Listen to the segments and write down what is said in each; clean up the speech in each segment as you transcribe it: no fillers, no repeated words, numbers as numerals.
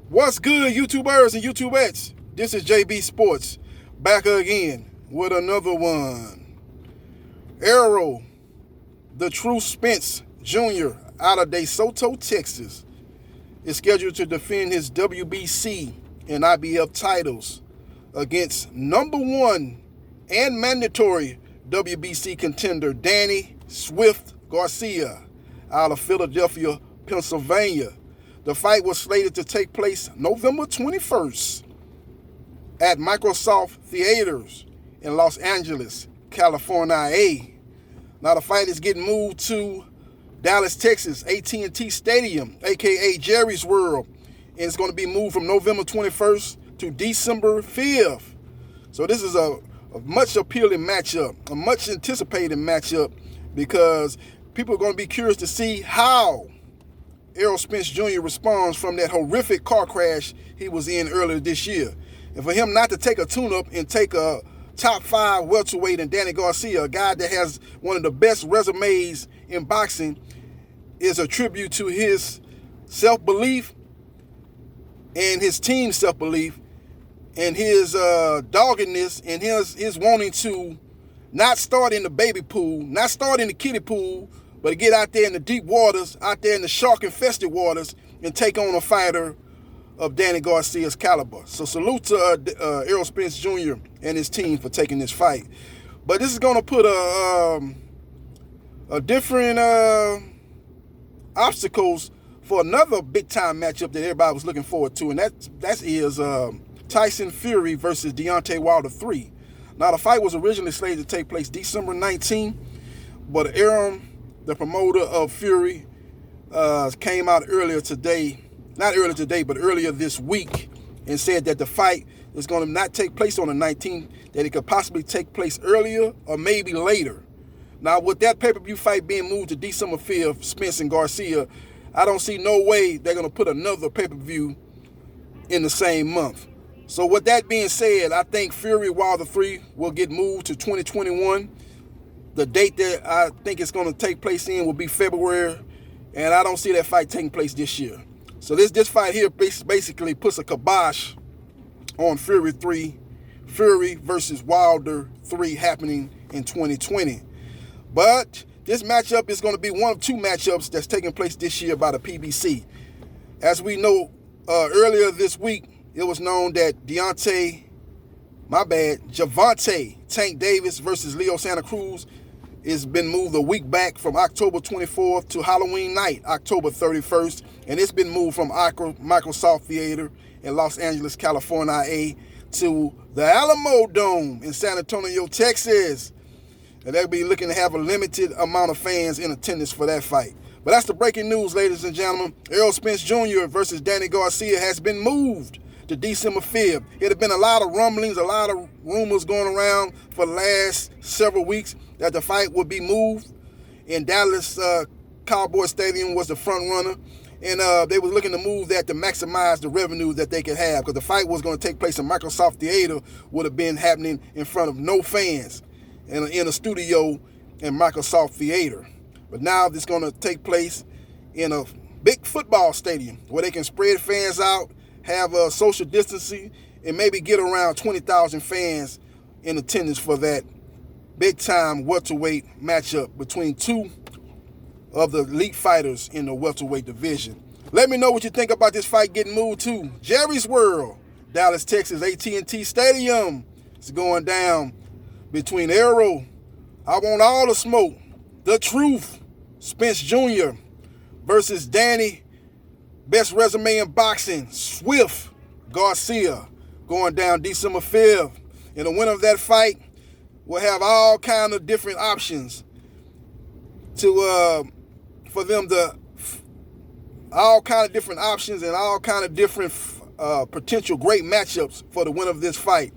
What's good, YouTubers and YouTubettes? This is JBsports back again with another one. Errol, the true Spence Jr. out of DeSoto, Texas, is scheduled to defend his WBC and IBF titles against number one and mandatory WBC contender Danny Swift Garcia out of Philadelphia, Pennsylvania. The fight was slated to take place November 21st at Microsoft Theaters in Los Angeles, California. Now the fight is getting moved to Dallas, Texas, AT&T Stadium, aka Jerry's World, and it's going to be moved from November 21st to December 5th. So this is a much appealing matchup, a much anticipated matchup, because people are going to be curious to see how Errol Spence Jr. responds from that horrific car crash he was in earlier this year. And for him not to take a tune-up and take a top 5 welterweight in Danny Garcia, a guy that has one of the best resumes in boxing, is a tribute to his self-belief and his team's self-belief and his doggedness and his wanting to not start in the baby pool, not start in the kiddie pool, but to get out there in the deep waters, out there in the shark-infested waters, and take on a fighter of Danny Garcia's caliber. So salute to Errol Spence Jr. and his team for taking this fight. But this is going to put a different obstacles for another big-time matchup that everybody was looking forward to, and that is Tyson Fury versus Deontay Wilder 3. Now, the fight was originally slated to take place December 19th, but Errol, the promoter of Fury, came out earlier this week, and said that the fight is going to not take place on the 19th, that it could possibly take place earlier or maybe later. Now, with that pay-per-view fight being moved to December 5th, Spence and Garcia, I don't see no way they're going to put another pay-per-view in the same month. So with that being said, I think Fury Wilder 3 will get moved to 2021. The date that I think it's going to take place in will be February, and I don't see that fight taking place this year. So this fight here basically puts a kibosh on Fury versus Wilder 3 happening in 2020. But this matchup is going to be one of two matchups that's taking place this year by the PBC. As we know, earlier this week, it was known that Gervonta Tank Davis versus Leo Santa Cruz has been moved a week back from October 24th to Halloween night, October 31st, and it's been moved from Microsoft Theater in Los Angeles, California, to the Alamo Dome in San Antonio, Texas. And they'll be looking to have a limited amount of fans in attendance for that fight. But that's the breaking news, ladies and gentlemen. Errol Spence Jr. versus Danny Garcia has been moved to December 5th. It had been a lot of rumblings, a lot of rumors going around for the last several weeks that the fight would be moved. And Dallas Cowboy Stadium was the front runner. And they were looking to move that to maximize the revenue that they could have, because the fight was going to take place in Microsoft Theater, would have been happening in front of no fans in a studio in Microsoft Theater. But now it's going to take place in a big football stadium where they can spread fans out, have social distancing, and maybe get around 20,000 fans in attendance for that big-time welterweight matchup between two of the elite fighters in the welterweight division. Let me know what you think about this fight getting moved to Jerry's World, Dallas, Texas, AT&T Stadium. It's going down between Errol, I want all the smoke, the truth, Spence Jr. versus Danny, best resume in boxing, Swift Garcia, going down December 5th. And the winner of that fight will have all kind of different options all kind of different options and all kind of different potential great matchups for the winner of this fight.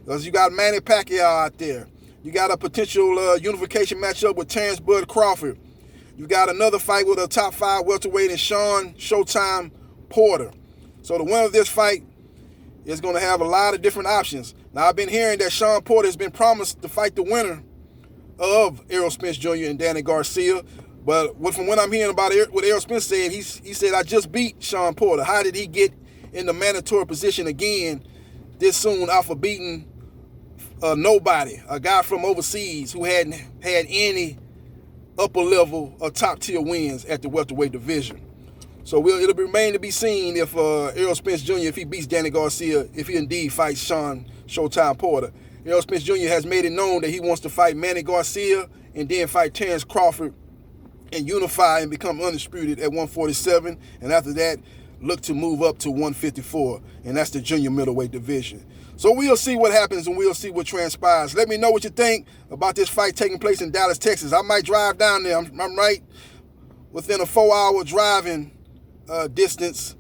Because you got Manny Pacquiao out there. You got a potential unification matchup with Terrence Bud Crawford. You got another fight with a top 5 welterweight in Sean Showtime Porter. So the winner of this fight is going to have a lot of different options. Now, I've been hearing that Sean Porter has been promised to fight the winner of Errol Spence Jr. and Danny Garcia. But from what I'm hearing about what Errol Spence said, he said, I just beat Sean Porter. How did he get in the mandatory position again this soon after beating nobody, a guy from overseas who hadn't had any upper level or top tier wins at the welterweight division. So it'll remain to be seen if Errol Spence Jr., if he beats Danny Garcia, if he indeed fights Sean Showtime Porter. Errol Spence Jr. has made it known that he wants to fight Manny Garcia and then fight Terrence Crawford and unify and become undisputed at 147. And after that, look to move up to 154. And that's the junior middleweight division. So we'll see what happens and we'll see what transpires. Let me know what you think about this fight taking place in Dallas, Texas. I might drive down there. I'm right within a 4-hour driving distance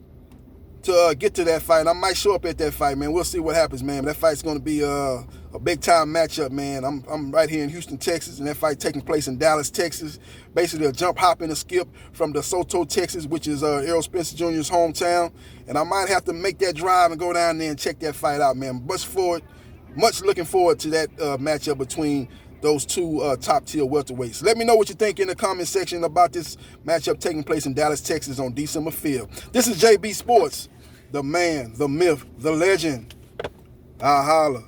to get to that fight. I might show up at that fight, man. We'll see what happens, man. That fight's going to be a big-time matchup, man. I'm right here in Houston, Texas, and that fight taking place in Dallas, Texas. Basically a jump, hop, and a skip from DeSoto, Texas, which is Errol Spence Jr.'s hometown. And I might have to make that drive and go down there and check that fight out, man. Much looking forward to that matchup between those two top-tier welterweights. Let me know what you think in the comment section about this matchup taking place in Dallas, Texas on December 5th. This is JB Sports, the man, the myth, the legend. I holla.